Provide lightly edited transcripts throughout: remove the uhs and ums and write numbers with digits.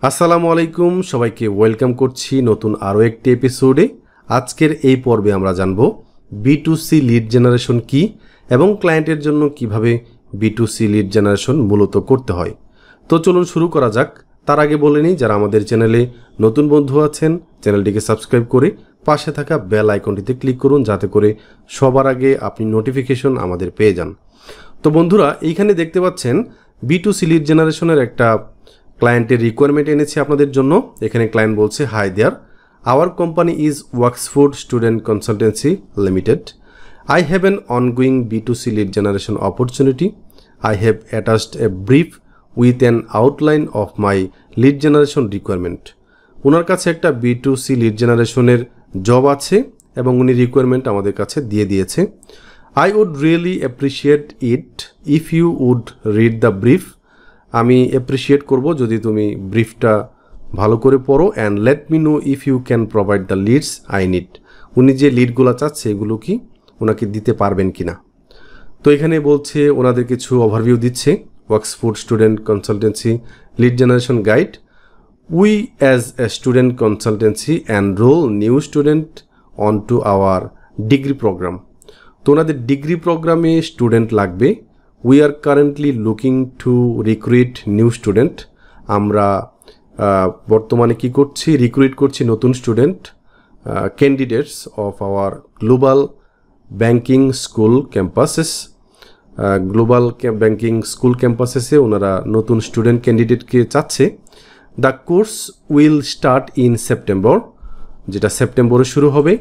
আসসালামু আলাইকুম, সবাইকে ওয়েলকাম করছি নতুন আরও একটি এপিসোডে। আজকের এই পর্বে আমরা জানব B2C লিড জেনারেশন কি এবং ক্লায়েন্টের জন্য কিভাবে B2C লিড জেনারেশন মূলত করতে হয়। তো চলুন শুরু করা যাক। তার আগে বলে নিই, যারা আমাদের চ্যানেলে নতুন বন্ধু আছেন চ্যানেলটিকে সাবস্ক্রাইব করে পাশে থাকা বেল আইকনটিতে ক্লিক করুন, যাতে করে সবার আগে আপনি নোটিফিকেশন আমাদের পেয়ে যান। তো বন্ধুরা, এইখানে দেখতে পাচ্ছেন B2C লিড জেনারেশনের একটা ক্লায়েন্টের রিকোয়ারমেন্ট এনেছি আপনাদের জন্য। এখানে ক্লায়েন্ট বলছে, hi there, our company is Waxford student consultancy limited. I have an ongoing B2C lead generation opportunity. I have attached a brief with an outline of my lead generation requirement. ওনার কাছে একটা B2C lead জেনারেশনের job আছে এবং উনি requirement আমাদের কাছে দিয়ে দিয়েছে। I would really appreciate it if you would read the brief. আমি অ্যাপ্রিসিয়েট করব যদি তুমি ব্রিফটা ভালো করে পড়ো, and let me know if you can provide the leads I need. উনি যে লিডগুলো চাচ্ছে এগুলো কি ওনাকে দিতে পারবেন কি না। তো এখানে বলছে, ওনাদের কিছু ওভারভিউ দিচ্ছে। Waxford student consultancy lead generation guide. We as a student consultancy enrol new student on to our degree programme. তো ওনাদের ডিগ্রি প্রোগ্রামে স্টুডেন্ট লাগবে। We are currently looking to recruit new student. আমরা বর্তমানে কি করছি, রিক্রুইট করছি নতুন student candidates of our global banking school campuses. Global banking school ক্যাম্পাসেসে ওনারা নতুন স্টুডেন্ট ক্যান্ডিডেটকে চাচ্ছে। The course will start in September, যেটা সেপ্টেম্বরে শুরু হবে।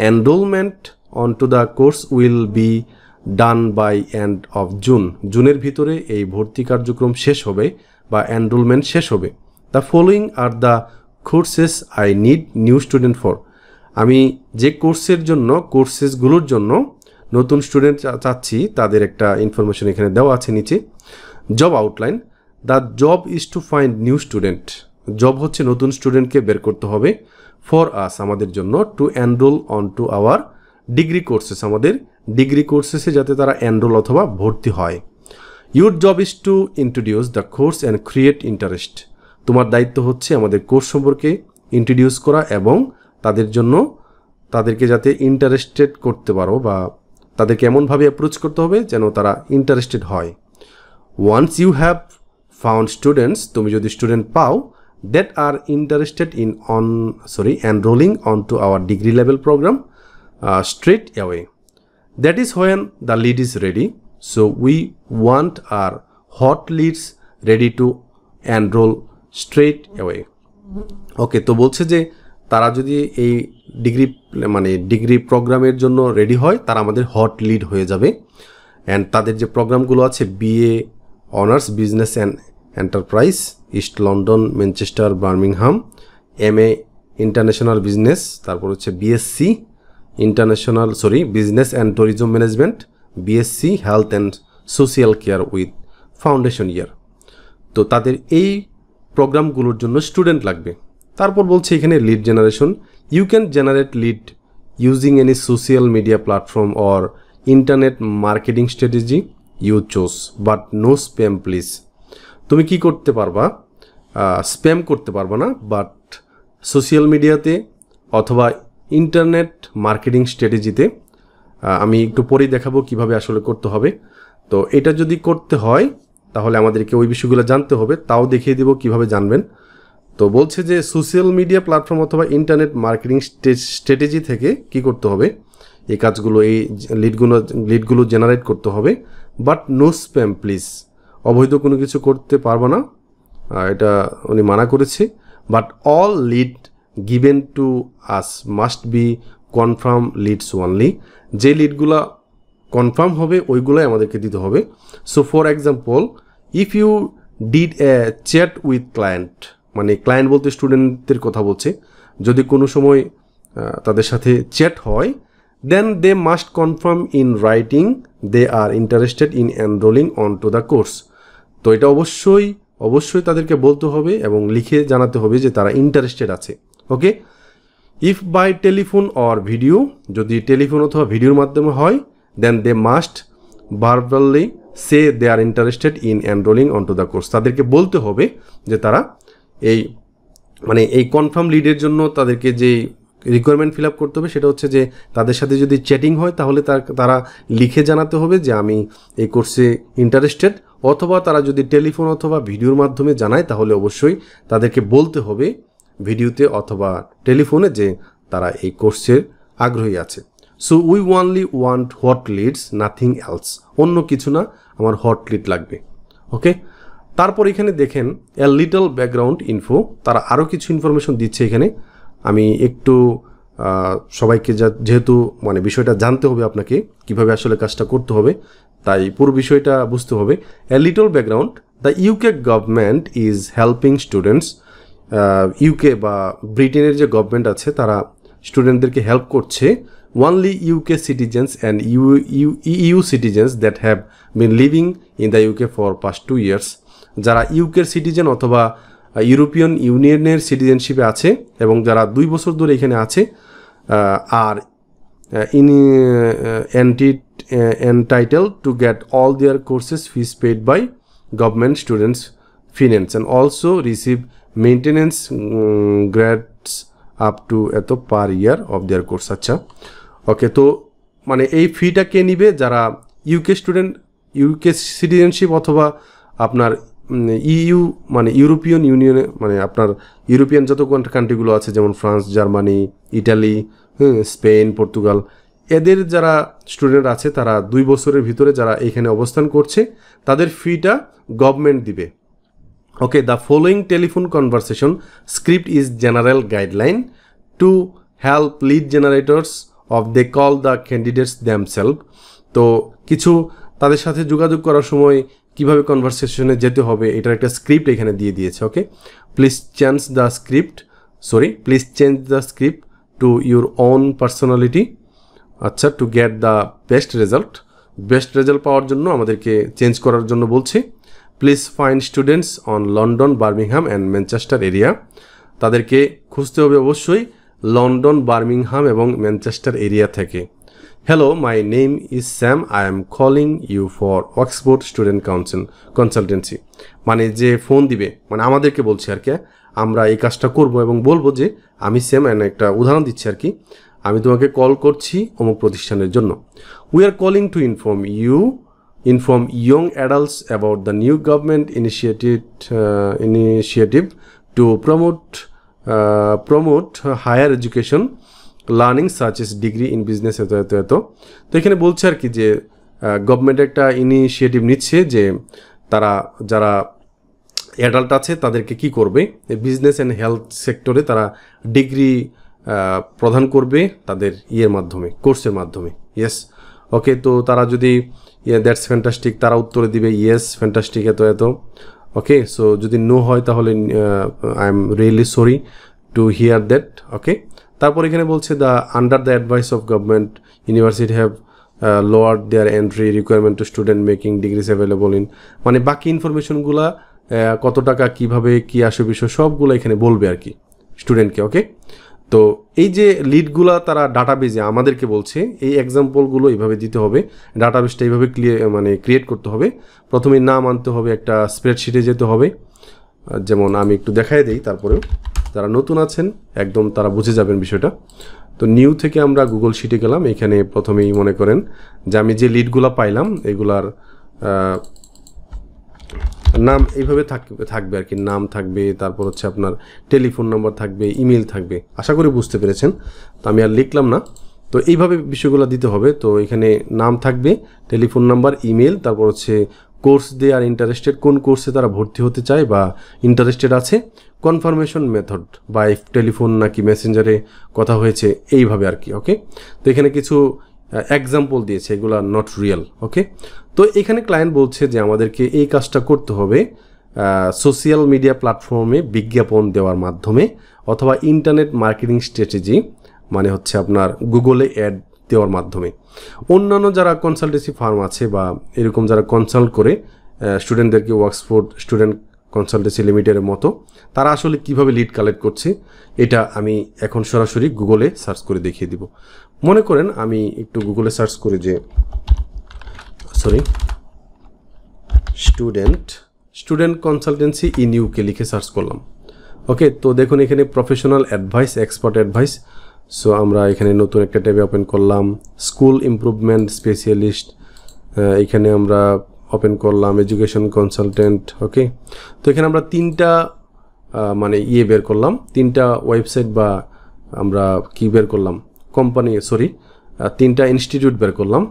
Enrolment on to the course will be done by end of June. জুনের ভিতরে এই ভর্তি কার্যক্রম শেষ হবে বা এনরোলমেন্ট শেষ হবে। The following are the courses I need new student for. আমি যে কোর্সেসগুলোর জন্য নতুন স্টুডেন্ট চাচ্ছি তাদের একটা ইনফরমেশন এখানে দেওয়া আছে নিচে। Job outline, the job is to find new student. Job হচ্ছে নতুন স্টুডেন্টকে বের করতে হবে। ফর আস, আমাদের জন্য। To enroll on to our degree courses, আমাদের ডিগ্রি কোর্সেসে যাতে তারা এনরোল অথবা ভর্তি হয়। Your job is to introduce the course and create interest. তোমার দায়িত্ব হচ্ছে আমাদের কোর্স সম্পর্কে ইন্ট্রোডিউস করা এবং তাদেরকে যাতে ইন্টারেস্টেড করতে পারো, বা তাদেরকে এমনভাবে অ্যাপ্রোচ করতে হবে যেন তারা ইন্টারেস্টেড হয়। Once you have found students, তুমি যদি স্টুডেন্ট পাও that are interested in enrolling on to our degree level program straight away. That is when the lead is ready. So we want our hot leads ready to enroll straight away. ওকে, তো বলছে যে তারা যদি এই degree প্রোগ্রামের জন্য ready হয়, তারা আমাদের হট লিড হয়ে যাবে। অ্যান্ড তাদের যে প্রোগ্রামগুলো আছে, BA honours business and enterprise, East London, Manchester, Birmingham. MA international business, তারপর হচ্ছে BSc business and tourism management, BSc health and social care with foundation year. তো তাদের এই প্রোগ্রামগুলোর জন্য স্টুডেন্ট লাগবে। তারপর বলছে এখানে lead generation, you can generate lead using any social media platform or internet marketing strategy you chose, but no spam please. তুমি কি করতে পারবা, স্প্যাম করতে পারবা না, বাট সোশ্যাল মিডিয়াতে অথবা ইন্টারনেট মার্কেটিং স্ট্র্যাটেজিতে, আমি একটু পরেই দেখাবো কিভাবে আসলে করতে হবে। তো এটা যদি করতে হয় তাহলে আমাদেরকে ওই বিষয়গুলো জানতে হবে, তাও দেখিয়ে দেব কিভাবে জানবেন। তো বলছে যে সোশ্যাল মিডিয়া প্ল্যাটফর্ম অথবা ইন্টারনেট মার্কেটিং স্ট্র্যাটেজি থেকে কি করতে হবে, এই কাজগুলো, এই লিডগুলো জেনারেট করতে হবে। বাট নো স্প্যাম প্লিজ, অবৈধ কোনো কিছু করতে পারবো না, এটা উনি মানা করেছে। But all lead given to us must be confirm leads only. যে লিডগুলা কনফার্ম হবে ওইগুলাই আমাদেরকে দিতে হবে। So for example, if you did a chat with client, মানে ক্লায়েন্ট বলতে স্টুডেন্টদের কথা বলছে, যদি কোনো সময় তাদের সাথে চ্যাট হয়, then they must confirm in writing they are interested in enrolling on to the course. তো এটা অবশ্যই তাদেরকে বলতে হবে এবং লিখে জানাতে হবে যে তারা ইন্টারেস্টেড আছে। Okay, if by telephone or video, যদি টেলিফোন অথবা ভিডিওর মাধ্যমে হয়, then they must verbally say they are interested in enrolling on to the course. তাদেরকে বলতে হবে যে তারা এই মানে এই কনফার্ম লিডের জন্য তাদেরকে যে রিকোয়ারমেন্ট ফিল আপ করতে হবে সেটা হচ্ছে যে তাদের সাথে যদি চ্যাটিং হয় তাহলে তারা লিখে জানাতে হবে যে আমি এই কোর্সে ইন্টারেস্টেড, অথবা তারা যদি টেলিফোন অথবা ভিডিওর মাধ্যমে জানায় তাহলে অবশ্যই তাদেরকে বলতে হবে ভিডিওতে অথবা টেলিফোনে যে তারা এই কোর্সের আগ্রহী আছে। So we only want hot leads, nothing else, অন্য কিছু না, আমার হট লিড লাগবে। ওকে, তারপর এখানে দেখেন এ লিটল ব্যাকগ্রাউন্ড ইনফো, তারা আরও কিছু ইনফরমেশন দিচ্ছে এখানে। আমি একটু সবাইকে যেহেতু মানে বিষয়টা জানতে হবে আপনাকে কিভাবে আসলে কাজটা করতে হবে, তাই পুরো বিষয়টা বুঝতে হবে। A little background, the UK government is helping students, UK বা ব্রিটেনের যে গভর্নমেন্ট আছে তারা স্টুডেন্টদেরকে হেল্প করছে। Only UK citizens and EU citizens that have been living in the UK for past 2 years, যারা ইউকের সিটিজেন অথবা ইউরোপিয়ান ইউনিয়নের সিটিজেনশিপে আছে এবং যারা 2 বছর ধরে এখানে আছে আর entitled to get all their courses fees paid by government students finance and also receive maintenance grants up to এত per year of their course। আচ্ছা, ওকে, তো মানে এই ফিটা কে নিবে? যারা ইউকে স্টুডেন্ট, ইউকে সিটিজেনশিপ অথবা আপনার ইউ মানে ইউরোপিয়ান ইউনিয়নে, মানে আপনার ইউরোপিয়ান যত কান্ট্রিগুলো আছে যেমন France, Germany, Italy, Spain, Portugal, এদের যারা স্টুডেন্ট আছে তারা 2 বছরের ভিতরে যারা এখানে অবস্থান করছে তাদের ফিটা গভর্নমেন্ট দিবে। Okay, the following telephone conversation script is general guideline to help lead generators of they call the candidates themselves. তো কিছু তাদের সাথে যোগাযোগ করার সময় কিভাবে কনভারসেশনে যেতে হবে এটার একটা স্ক্রিপ্ট এখানে দিয়ে দিয়েছে। Okay, please change the script to your own personality. আচ্ছা, to get the best result পাওয়ার জন্য আমাদেরকে চেঞ্জ করার জন্য বলছে। Please find students on London, Birmingham and Manchester area, তাদেরকে খুঁজতে হবে অবশ্যই লন্ডন, বার্মিংহাম এবং ম্যানচেস্টার এরিয়া থেকে। Hello, my name is Sam, I am calling you for Oxford student consultancy. মানে যে ফোন দিবে মানে আমাদেরকে বলছে আর কি, আমরা এই কাজটা করব এবং বলবো যে আমি স্যাম, একটা উদাহরণ দিচ্ছি আর কি, আমি তোমাকে কল করছি অমুক প্রতিষ্ঠানের জন্য। We are calling to inform young adults about the new government initiative to promote higher education learning such as degree in business এত। তো এখানে বলছে আর কি যে গভর্নমেন্ট একটা ইনিশিয়েটিভ নিচ্ছে যে তারা যারা অ্যাডাল্ট আছে তাদেরকে কি করবে, বিজনেস অ্যান্ড হেলথ সেক্টরে তারা ডিগ্রি প্রদান করবে তাদের মাধ্যমে, কোর্সের মাধ্যমে। ইয়েস, ওকে, তো তারা যদি দ্যাটস ফ্যান্টাস্টিক, তারা উত্তরে দিবে ইয়েস ফ্যান্টাস্টিক এত। ওকে, সো যদি নো হয় তাহলে I am really sorry to hear that. Okay, তারপর এখানে বলছে the under the advice of government university have lowered their entry requirement to student making degrees available in, মানে বাকি ইনফরমেশনগুলা কত টাকা কিভাবে কি আসে বিষয় সবগুলো এখানে বলবে আর কি স্টুডেন্টকে। ওকে, তো এই যে লিডগুলা তারা ডাটাবেজে আমাদেরকে বলছে এই এক্সাম্পলগুলো এইভাবে দিতে হবে, ডাটাবেসটা এইভাবে ক্রিয়েট করতে হবে। প্রথমে নাম আনতে হবে, একটা স্প্রেডশিটে যেতে হবে, যেমন আমি একটু দেখাই দিই, তারপরেও যারা নতুন আছেন একদম তারা বুঝে যাবেন বিষয়টা। তো নিউ থেকে আমরা গুগল শিটে গেলাম, এখানে প্রথমেই মনে করেন যে আমি যে লিডগুলো পাইলাম এগুলার নাম এইভাবে থাকবে আর কি, নাম থাকবে, তারপর হচ্ছে আপনার টেলিফোন নাম্বার থাকবে, ইমেল থাকবে। আশা করি বুঝতে পেরেছেন, তো আমি আর লিখলাম না। তো এইভাবে বিষয়গুলো দিতে হবে। তো এখানে নাম থাকবে, টেলিফোন নাম্বার, ইমেল, তারপর হচ্ছে কোর্স দে আর ইন্টারেস্টেড, কোন কোর্সে তারা ভর্তি হতে চায় বা ইন্টারেস্টেড আছে, কনফার্মেশন মেথড বা টেলিফোন নাকি মেসেঞ্জারে কথা হয়েছে, এইভাবে আর কি। ওকে, তো এখানে কিছু এক্সাম্পল দিয়েছে, এগুলো নট রিয়েল। ওকে, তো এখানে ক্লায়েন্ট বলছে যে আমাদেরকে এই কাজটা করতে হবে সোশ্যাল মিডিয়া প্ল্যাটফর্মে বিজ্ঞাপন দেওয়ার মাধ্যমে অথবা ইন্টারনেট মার্কেটিং স্ট্র্যাটেজি, মানে হচ্ছে আপনার গুগলে অ্যাড দেওয়ার মাধ্যমে। অন্যান্য যারা কনসালটেন্সি ফার্ম আছে বা এরকম যারা কনসাল্ট করে স্টুডেন্টদেরকে, অক্সফোর্ড স্টুডেন্ট কনসালটেন্সি লিমিটেডের মতো, তারা আসলে কিভাবে লিড কালেক্ট করছে এটা আমি এখন সরাসরি গুগলে সার্চ করে দেখিয়ে দিব। মনে করেন আমি একটু গুগলে সার্চ করি যে স্টুডেন্ট কনসালটেন্সি ইন ইউকে লিখে সার্চ করলাম। ওকে, তো দেখুন এখানে professional advice, expert advice. So আমরা এখানে নতুন একটা ট্যাবে ওপেন করলাম, স্কুল ইমপ্রুভমেন্ট স্পেশালিস্ট, এখানে আমরা ওপেন করলাম এডুকেশন কনসালটেন্ট। ওকে, তো এখানে আমরা তিনটা মানে বের করলাম, তিনটা ওয়েবসাইট বা আমরা কি বের করলাম, কোম্পানি, তিনটা ইনস্টিটিউট বের করলাম।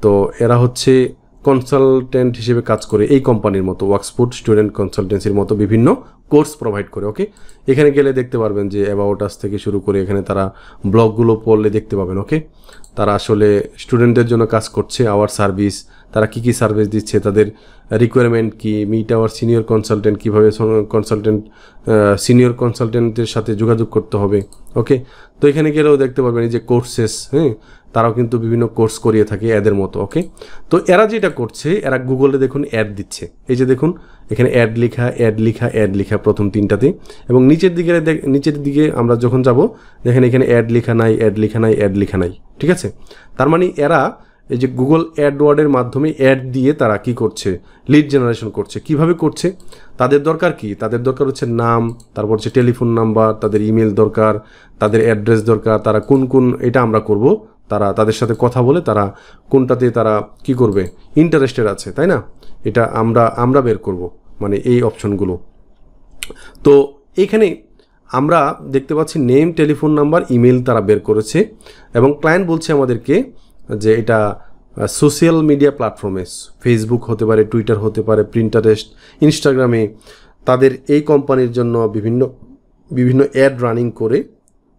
তো এরা হচ্ছে কনসালটেন্ট হিসেবে কাজ করে এই কোম্পানির মতো, ওয়ার্কসফোর্ড স্টুডেন্ট কনসালটেন্সির মতো বিভিন্ন কোর্স প্রোভাইড করে। ওকে, এখানে গেলে দেখতে পারবেন যে অ্যাবাউট আস থেকে শুরু করে এখানে তারা ব্লগগুলো পড়লে দেখতে পাবেন। ওকে, তারা আসলে স্টুডেন্টদের জন্য কাজ করছে, আওয়ার সার্ভিস, তারা কী কী সার্ভিস দিচ্ছে, তাদের রিকোয়ারমেন্ট কি, মিট আওয়ার সিনিয়র কনসালটেন্ট, কীভাবে সিনিয়র কনসালটেন্টের সাথে যোগাযোগ করতে হবে। ওকে, তো এখানে গেলেও দেখতে পারবেন এই যে কোর্সেস, তারাও কিন্তু বিভিন্ন কোর্স করিয়ে থাকে এদের মতো। ওকে, তো এরা যেটা করছে, এরা গুগলে দেখুন অ্যাড দিচ্ছে, এই যে দেখুন এখানে অ্যাড লেখা প্রথম তিনটাতে, এবং নিচের দিকে আমরা যখন যাব দেখেন এখানে অ্যাড লেখা নাই। ঠিক আছে, তার মানে এরা এই যে গুগল অ্যাডওয়ার্ডের মাধ্যমে অ্যাড দিয়ে তারা কি করছে, লিড জেনারেশন করছে। কিভাবে করছে, তাদের দরকার কি, তাদের দরকার হচ্ছে নাম, তারপর হচ্ছে টেলিফোন নাম্বার, তাদের ইমেল দরকার, তাদের অ্যাড্রেস দরকার, তারা কোন এটা আমরা করব, তারা তাদের সাথে কথা বলে তারা কোনটাতে তারা কি করবে, ইন্টারেস্টেড আছে, তাই না, এটা আমরা বের করব, মানে এই অপশনগুলো। তো এইখানে আমরা দেখতে পাচ্ছি নেম, টেলিফোন নাম্বার, ইমেল তারা বের করেছে, এবং ক্লায়েন্ট বলছে আমাদেরকে যে এটা সোশ্যাল মিডিয়া প্ল্যাটফর্মে, ফেসবুক হতে পারে, টুইটার হতে পারে, প্রিন্টারেস্ট, ইনস্টাগ্রামে তাদের এই কোম্পানির জন্য বিভিন্ন অ্যাড রানিং করে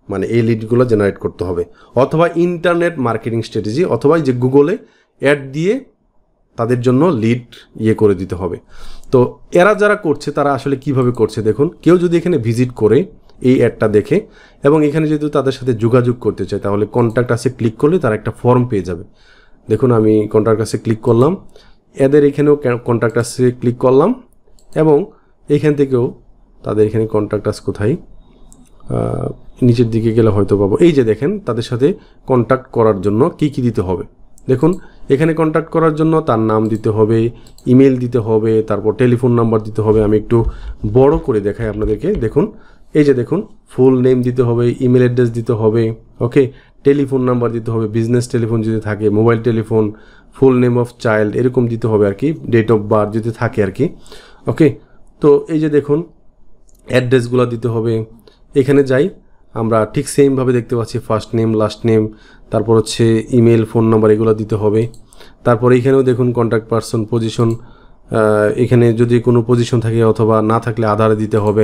মানে এই লিডগুলো জেনারেট করতে হবে, অথবা ইন্টারনেট মার্কেটিং স্ট্র্যাটেজি, অথবা যে গুগলে অ্যাড দিয়ে তাদের জন্য লিড করে দিতে হবে। তো এরা যারা করছে তারা আসলে কিভাবে করছে দেখুন, কেউ যদি এখানে ভিজিট করে এই অ্যাডটা দেখে এবং এখানে যদি তাদের সাথে যোগাযোগ করতে চায়, তাহলে কন্ট্যাক্ট আসে ক্লিক করলে তারা একটা ফর্ম পেয়ে যাবে। দেখুন আমি কন্ট্যাক্ট আসে ক্লিক করলাম, এদের এখানেও কন্ট্যাক্ট আসে ক্লিক করলাম, এবং এইখান থেকেও তাদের এখানে কন্ট্যাক্ট আস কোথায়, নিচের দিকে গেলে হয়তো পাবো, এই যে দেখেন তাদের সাথে কন্ট্যাক্ট করার জন্য কি দিতে হবে। দেখুন এখানে কন্ট্যাক্ট করার জন্য তার নাম দিতে হবে, ইমেল দিতে হবে, তারপর টেলিফোন নাম্বার দিতে হবে। আমি একটু বড় করে দেখাই আপনাদেরকে, দেখুন এই যে দেখুন ফুল নেম দিতে হবে, ইমেল অ্যাড্রেস দিতে হবে, ওকে, টেলিফোন নাম্বার দিতে হবে, বিজনেস টেলিফোন যদি থাকে, mobile telephone, full name of child এরকম দিতে হবে আর কি, ডেট অফ বার্থ যদি থাকে আর কি। ওকে, তো এই যে দেখুন অ্যাড্রেসগুলো দিতে হবে। এখানে যাই আমরা ঠিক সেমভাবে দেখতে পাচ্ছি ফার্স্ট নেম, লাস্ট নেম, তারপর হচ্ছে ইমেল, ফোন নাম্বার এগুলো দিতে হবে। তারপর এইখানেও দেখুন কন্ট্যাক্ট পারসন, পজিশন, এখানে যদি কোনো পজিশন থাকে অথবা না থাকলে আধারে দিতে হবে।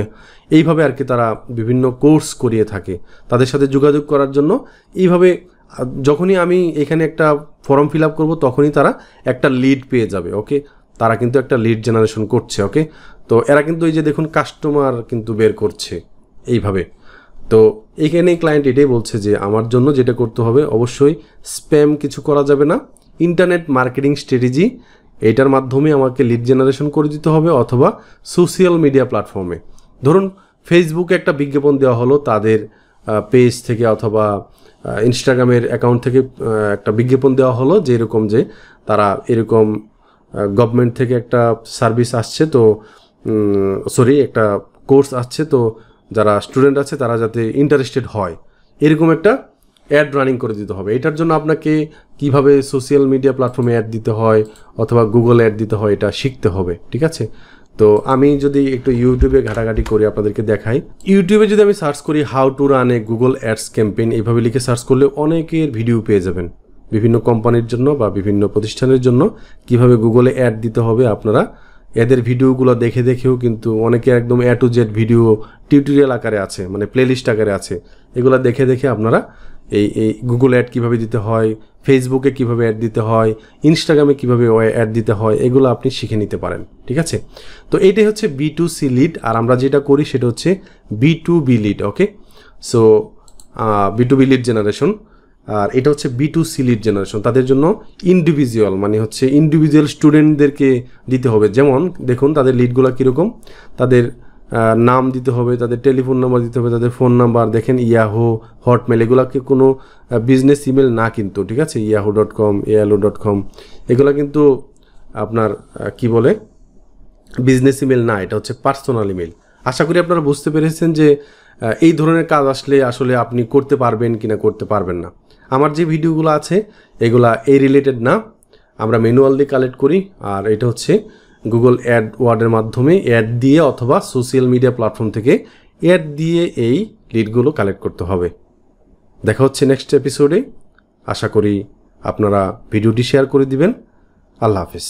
এইভাবে আর কি তারা বিভিন্ন কোর্স করিয়ে থাকে তাদের সাথে যোগাযোগ করার জন্য। এইভাবে যখনই আমি এখানে একটা ফর্ম ফিল আপ করবো তখনই তারা একটা লিড পেয়ে যাবে। ওকে, তারা কিন্তু একটা লিড জেনারেশন করছে। ওকে, তো এরা কিন্তু এই যে দেখুন কাস্টমার কিন্তু বের করছে এইভাবে। তো এইখানে ক্লায়েন্ট এটাই বলছে যে আমার জন্য যেটা করতে হবে অবশ্যই স্প্যাম কিছু করা যাবে না, ইন্টারনেট মার্কেটিং স্ট্র্যাটেজি এটার মাধ্যমে আমাকে লিড জেনারেশন করে দিতে হবে, অথবা সোশ্যাল মিডিয়া প্ল্যাটফর্মে ধরুন ফেসবুকে একটা বিজ্ঞাপন দেওয়া হলো তাদের পেজ থেকে, অথবা ইনস্টাগ্রামের অ্যাকাউন্ট থেকে একটা বিজ্ঞাপন দেওয়া হলো যে এরকম যে তারা এরকম গভর্নমেন্ট থেকে একটা সার্ভিস আসছে, তো একটা কোর্স আসছে, তো যারা স্টুডেন্ট আছে তারা যাতে ইন্টারেস্টেড হয় এরকম একটা অ্যাড রানিং করে দিতে হবে। এটার জন্য আপনাকে কিভাবে সোশ্যাল মিডিয়া প্ল্যাটফর্মে অ্যাড দিতে হয় অথবা গুগল অ্যাড দিতে হয় এটা শিখতে হবে। ঠিক আছে, তো আমি যদি একটু ইউটিউবে ঘাটাঘাটি করি আপনাদেরকে দেখাই। ইউটিউবে যদি আমি সার্চ করি how to run A Google ads campaign, এইভাবে লিখে সার্চ করলে অনেকের ভিডিও পেয়ে যাবেন বিভিন্ন কোম্পানির জন্য বা বিভিন্ন প্রতিষ্ঠানের জন্য কিভাবে গুগলে অ্যাড দিতে হবে। আপনারা এদের ভিডিওগুলো দেখেও কিন্তু অনেকে একদম A to Z video tutorial আকারে আছে, মানে প্লেলিস্ট আকারে আছে, এগুলো দেখে আপনারা এই গুগল অ্যাড কীভাবে দিতে হয়, ফেসবুকে কীভাবে অ্যাড দিতে হয়, ইনস্টাগ্রামে কীভাবে অ্যাড দিতে হয় এগুলো আপনি শিখে নিতে পারেন। ঠিক আছে, তো এইটাই হচ্ছে B2C লিড, আর আমরা যেটা করি সেটা হচ্ছে B2B লিড। ওকে, সো B2B লিড জেনারেশন, আর এটা হচ্ছে B2C লিড জেনারেশন। তাদের জন্য ইন্ডিভিজুয়াল মানে হচ্ছে ইন্ডিভিজুয়াল স্টুডেন্টদেরকে দিতে হবে। যেমন দেখুন তাদের লিডগুলো কীরকম, তাদের নাম দিতে হবে, তাদের টেলিফোন নাম্বার দিতে হবে, তাদের ফোন নাম্বার, দেখেন ইয়াহু, হটমেল, এগুলোকে কোনো বিজনেস ইমেল না কিন্তু। ঠিক আছে, yahoo.com, AOL.com এগুলো কিন্তু আপনার কি বলে বিজনেস ইমেল না, এটা হচ্ছে পার্সোনাল ইমেল। আশা করি আপনারা বুঝতে পেরেছেন যে এই ধরনের কাজ আসলে আসলে আপনি করতে পারবেন কিনা করতে পারবেন না। আমার যে ভিডিওগুলো আছে এগুলা এই রিলেটেড না, আমরা ম্যানুয়ালি কালেক্ট করি। আর এটা হচ্ছে গুগল অ্যাডওয়ার্ডের মাধ্যমে অ্যাড দিয়ে অথবা সোশ্যাল মিডিয়া প্ল্যাটফর্ম থেকে অ্যাড দিয়ে এই লিডগুলো কালেক্ট করতে হবে। দেখা হচ্ছে নেক্সট এপিসোডে। আশা করি আপনারা ভিডিওটি শেয়ার করে দিবেন। আল্লাহ হাফেজ।